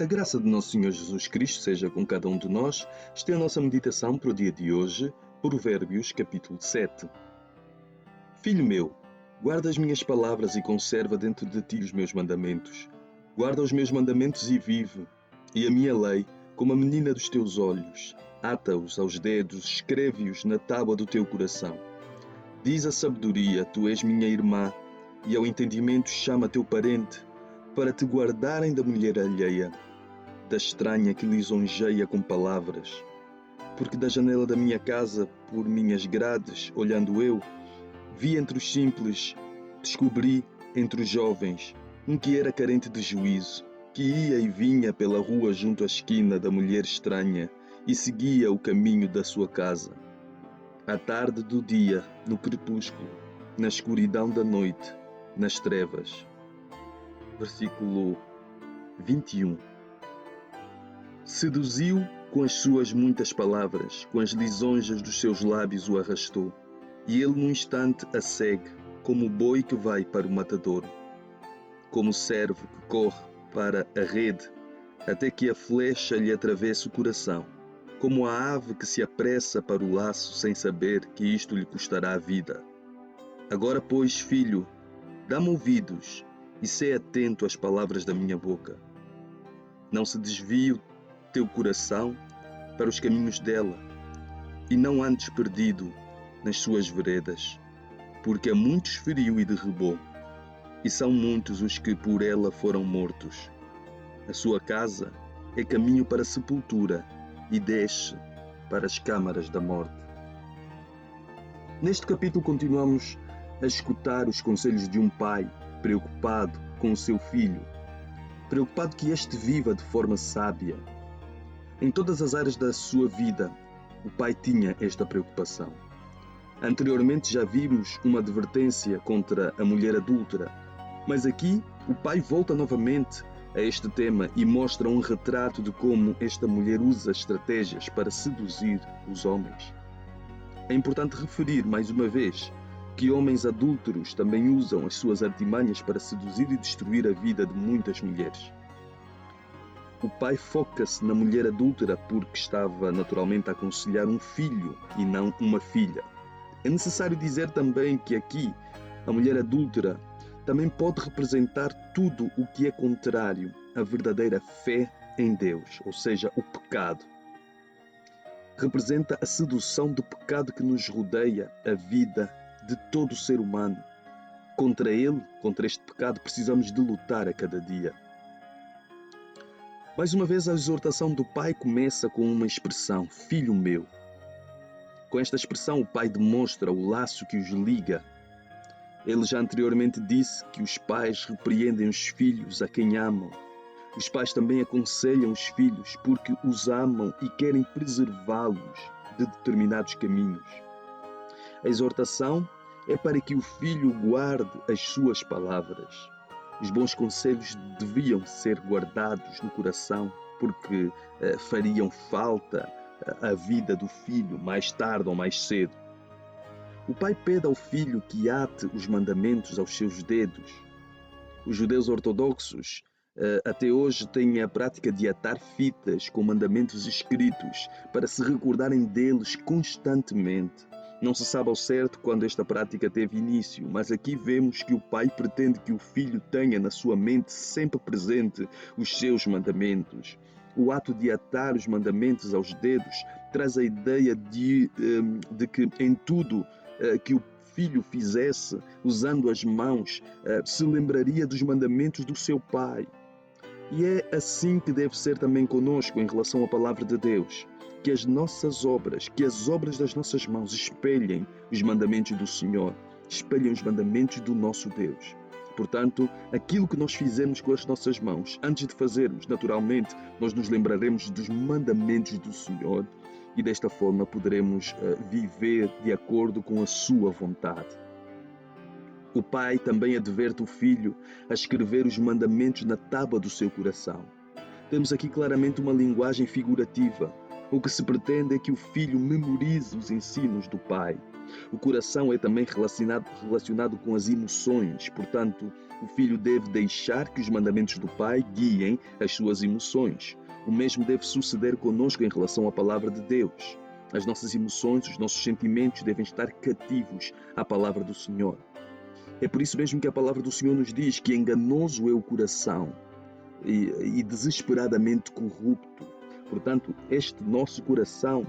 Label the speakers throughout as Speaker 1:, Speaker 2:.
Speaker 1: A graça de nosso Senhor Jesus Cristo seja com cada um de nós. Esta é a nossa meditação para o dia de hoje, Provérbios, capítulo 7. Filho meu, guarda as minhas palavras e conserva dentro de ti os meus mandamentos. Guarda os meus mandamentos e vive, e a minha lei, como a menina dos teus olhos. Ata-os aos dedos, escreve-os na tábua do teu coração. Diz a sabedoria, tu és minha irmã, e ao entendimento chama teu parente, para te guardarem da mulher alheia, da estranha que lisonjeia com palavras. Porque da janela da minha casa, por minhas grades, olhando eu, vi entre os simples, descobri entre os jovens, um que era carente de juízo, que ia e vinha pela rua junto à esquina da mulher estranha e seguia o caminho da sua casa. À tarde do dia, no crepúsculo, na escuridão da noite, nas trevas. Versículo 21. Seduziu com as suas muitas palavras, com as lisonjas dos seus lábios o arrastou, e ele num instante a segue, como o boi que vai para o matadouro, como o servo que corre para a rede, até que a flecha lhe atravesse o coração, como a ave que se apressa para o laço sem saber que isto lhe custará a vida. Agora, pois, filho, dá-me ouvidos e sê atento às palavras da minha boca. Não se desvie o teu coração para os caminhos dela, e não andes perdido nas suas veredas, porque a muitos feriu e derrubou, e são muitos os que por ela foram mortos. A sua casa é caminho para a sepultura, e desce para as câmaras da morte. Neste capítulo continuamos a escutar os conselhos de um pai preocupado com o seu filho, preocupado que este viva de forma sábia. Em todas as áreas da sua vida, o pai tinha esta preocupação. Anteriormente já vimos uma advertência contra a mulher adúltera, mas aqui o pai volta novamente a este tema e mostra um retrato de como esta mulher usa estratégias para seduzir os homens. É importante referir mais uma vez que homens adúlteros também usam as suas artimanhas para seduzir e destruir a vida de muitas mulheres. O pai foca-se na mulher adúltera porque estava naturalmente a aconselhar um filho e não uma filha. É necessário dizer também que aqui a mulher adúltera também pode representar tudo o que é contrário à verdadeira fé em Deus, ou seja, o pecado. Representa a sedução do pecado que nos rodeia a vida de todo ser humano. Contra ele, contra este pecado, precisamos de lutar a cada dia. Mais uma vez, a exortação do pai começa com uma expressão, filho meu. Com esta expressão, o pai demonstra o laço que os liga. Ele já anteriormente disse que os pais repreendem os filhos a quem amam. Os pais também aconselham os filhos porque os amam e querem preservá-los de determinados caminhos. A exortação é para que o filho guarde as suas palavras. Os bons conselhos deviam ser guardados no coração porque fariam falta à vida do filho mais tarde ou mais cedo. O pai pede ao filho que ate os mandamentos aos seus dedos. Os judeus ortodoxos até hoje têm a prática de atar fitas com mandamentos escritos para se recordarem deles constantemente. Não se sabe ao certo quando esta prática teve início, mas aqui vemos que o pai pretende que o filho tenha na sua mente sempre presente os seus mandamentos. O ato de atar os mandamentos aos dedos traz a ideia de que em tudo que o filho fizesse, usando as mãos, se lembraria dos mandamentos do seu pai. E é assim que deve ser também conosco em relação à palavra de Deus. Que as nossas obras, que as obras das nossas mãos espelhem os mandamentos do Senhor, espelhem os mandamentos do nosso Deus. Portanto, aquilo que nós fizermos com as nossas mãos, antes de fazermos, naturalmente, nós nos lembraremos dos mandamentos do Senhor e desta forma poderemos viver de acordo com a sua vontade. O pai também adverte o filho a escrever os mandamentos na tábua do seu coração. Temos aqui claramente uma linguagem figurativa. O que se pretende é que o filho memorize os ensinos do pai. O coração é também relacionado com as emoções, portanto, O filho deve deixar que os mandamentos do pai guiem as suas emoções. O mesmo deve suceder conosco em relação à palavra de Deus. As nossas emoções, os nossos sentimentos devem estar cativos à palavra do Senhor. É por isso mesmo que a palavra do Senhor nos diz que enganoso é o coração e desesperadamente corrupto. Portanto, este nosso coração,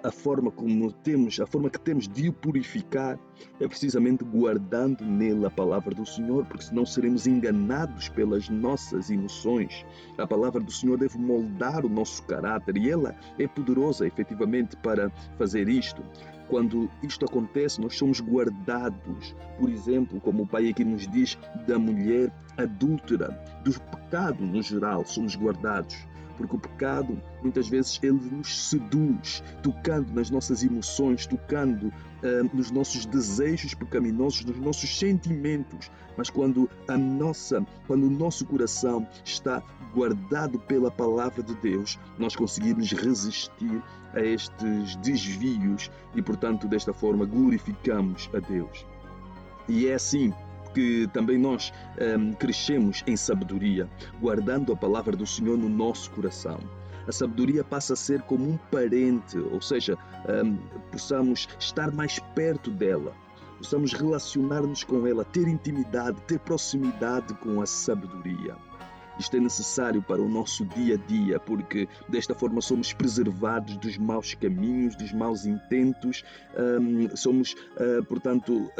Speaker 1: a forma que temos de o purificar é precisamente guardando nele a palavra do Senhor, porque senão seremos enganados pelas nossas emoções. A palavra do Senhor deve moldar o nosso caráter e ela é poderosa efetivamente para fazer isto. Quando isto acontece, nós somos guardados, por exemplo, como o Pai aqui nos diz, da mulher adúltera, do pecado no geral, somos guardados. Porque o pecado, muitas vezes, ele nos seduz, tocando nas nossas emoções, tocando nos nossos desejos pecaminosos, nos nossos sentimentos. Mas quando o nosso coração está guardado pela palavra de Deus, nós conseguimos resistir a estes desvios e, portanto, desta forma, glorificamos a Deus. E é assim que também nós crescemos em sabedoria, guardando a palavra do Senhor no nosso coração. A sabedoria passa a ser como um parente, ou seja, possamos estar mais perto dela, possamos relacionar-nos com ela, ter intimidade, ter proximidade com a sabedoria. Isto é necessário para o nosso dia a dia, porque desta forma somos preservados dos maus caminhos, dos maus intentos, somos, portanto,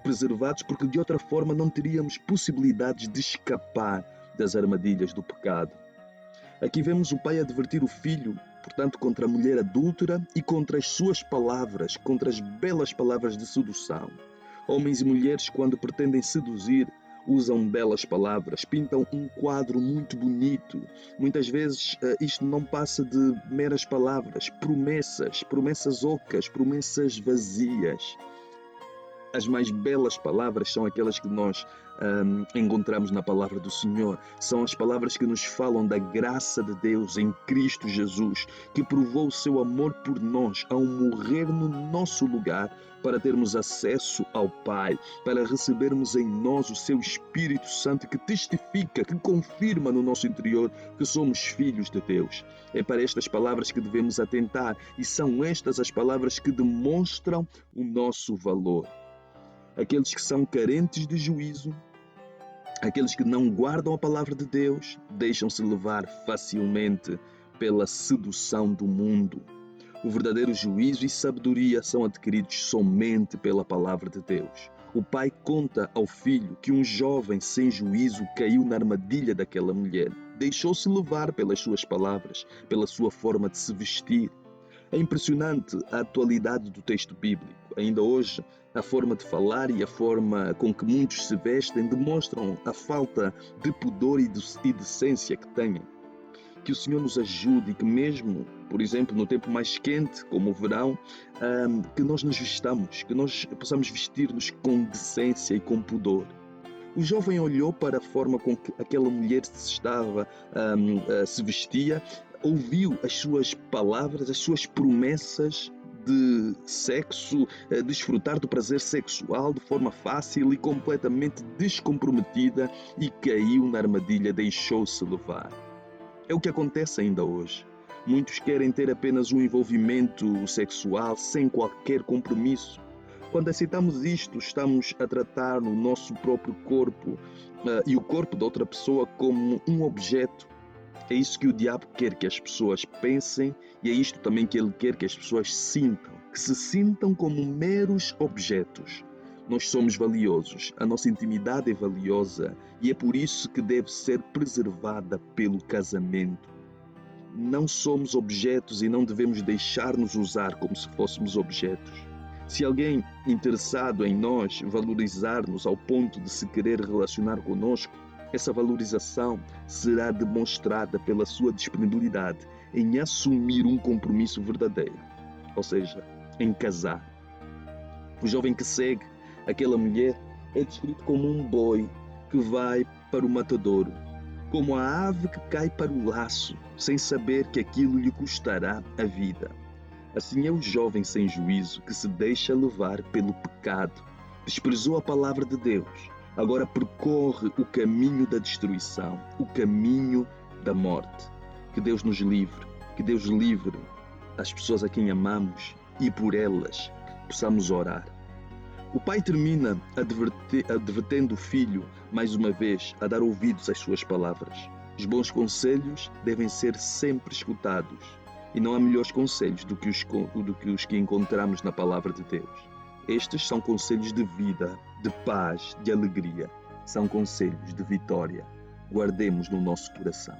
Speaker 1: preservados porque de outra forma não teríamos possibilidades de escapar das armadilhas do pecado. Aqui vemos o pai advertir o filho, portanto, contra a mulher adúltera e contra as suas palavras, contra as belas palavras de sedução. Homens e mulheres, quando pretendem seduzir, usam belas palavras, pintam um quadro muito bonito. Muitas vezes isto não passa de meras palavras, promessas ocas, promessas vazias. As mais belas palavras são aquelas que nós encontramos na palavra do Senhor. São as palavras que nos falam da graça de Deus em Cristo Jesus, que provou o seu amor por nós ao morrer no nosso lugar para termos acesso ao Pai, para recebermos em nós o seu Espírito Santo que testifica, que confirma no nosso interior que somos filhos de Deus. É para estas palavras que devemos atentar e são estas as palavras que demonstram o nosso valor. Aqueles que são carentes de juízo, aqueles que não guardam a palavra de Deus, deixam-se levar facilmente pela sedução do mundo. O verdadeiro juízo e sabedoria são adquiridos somente pela palavra de Deus. O pai conta ao filho que um jovem sem juízo caiu na armadilha daquela mulher. Deixou-se levar pelas suas palavras, pela sua forma de se vestir. É impressionante a atualidade do texto bíblico. Ainda hoje, a forma de falar e a forma com que muitos se vestem demonstram a falta de pudor e decência que têm. Que o Senhor nos ajude e que mesmo, por exemplo, no tempo mais quente, como o verão, que nós nos vestamos, que nós possamos vestir-nos com decência e com pudor. O jovem olhou para a forma com que aquela mulher se vestia, ouviu as suas palavras, as suas promessas de sexo, desfrutar do prazer sexual de forma fácil e completamente descomprometida e caiu na armadilha, deixou-se levar. É o que acontece ainda hoje. Muitos querem ter apenas um envolvimento sexual sem qualquer compromisso. Quando aceitamos isto, estamos a tratar o nosso próprio corpo e o corpo da outra pessoa como um objeto. É isso que o diabo quer que as pessoas pensem e é isto também que ele quer que as pessoas sintam, que se sintam como meros objetos. Nós somos valiosos, a nossa intimidade é valiosa e é por isso que deve ser preservada pelo casamento. Não somos objetos e não devemos deixar-nos usar como se fôssemos objetos. Se alguém interessado em nós valorizar-nos ao ponto de se querer relacionar conosco, essa valorização será demonstrada pela sua disponibilidade em assumir um compromisso verdadeiro, ou seja, em casar. O jovem que segue aquela mulher é descrito como um boi que vai para o matadouro, como a ave que cai para o laço, sem saber que aquilo lhe custará a vida. Assim é o jovem sem juízo que se deixa levar pelo pecado, desprezou a palavra de Deus, agora percorre o caminho da destruição, o caminho da morte. Que Deus nos livre, que Deus livre as pessoas a quem amamos e por elas possamos orar. O pai termina advertendo o filho, mais uma vez, a dar ouvidos às suas palavras. Os bons conselhos devem ser sempre escutados, e não há melhores conselhos do que os que encontramos na palavra de Deus. Estes são conselhos de vida, de paz, de alegria. São conselhos de vitória. Guardemos no nosso coração.